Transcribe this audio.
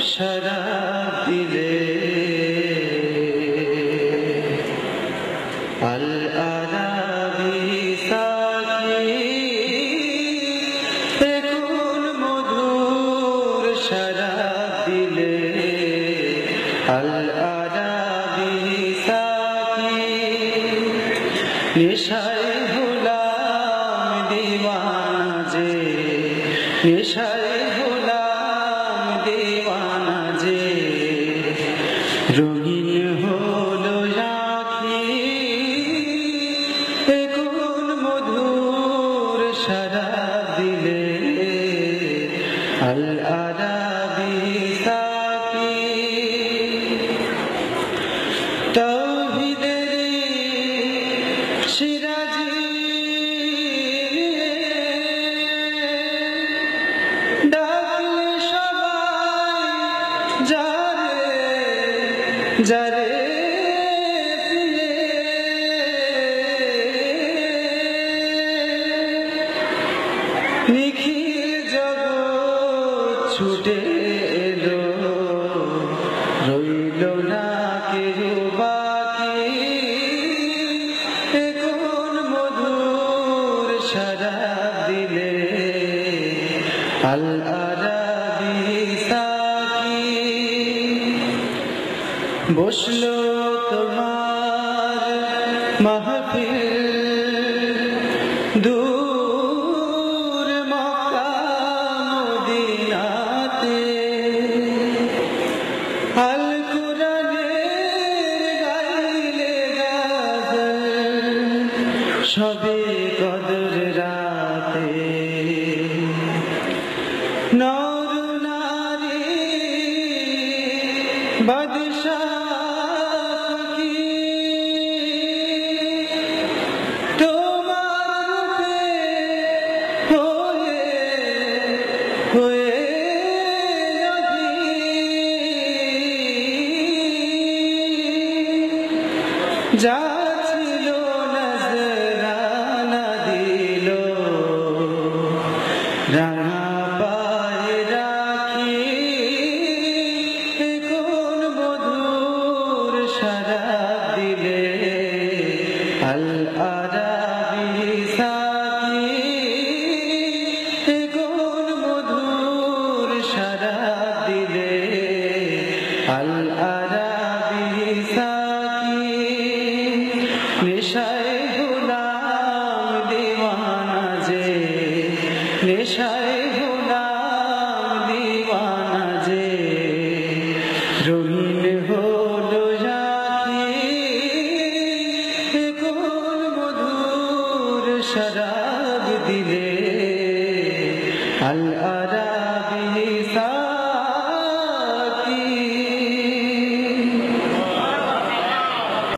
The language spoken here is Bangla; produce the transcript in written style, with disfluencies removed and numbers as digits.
শরাব দিলে আল আরাবি সাকি এখন মধুর শরাব দিলে আল আরাবি সাকি নেশায় হলাম দিওয়ানা যে নেশায় হলাম দিওয়ানা যে রঙিন হলো আঁখি এখন মধুর শরাব দিলে আল আরাবি সাকি তাওহীদের সিরাজি ডাকলে সবাই যারে যারে নিখিল জগৎ ছুটে এলো রইল না কেউ বাকি এখন মধুর শরাব দিলে আল আরাবি সাকি বসলো তোমার মাহফিল দূর মক্কা মদিনাতে আল কুরআনের গাইলে গাজল সবে কদর রাতে নর নারী বাদশা যা ছিল নজরানা দিল রাঙা পায়ে রাখি এখন মধুর শরাব দিলে আল আরাবি সাকি এখন মধুর শরাব দিলে আল আরাবি সাকি নেশায় হলাম দিওয়ানা যে নেশায় হলাম দিওয়ানা যে রঙিন হলো আঁখি এখন মধুর শরাব দিলে আল আরাবি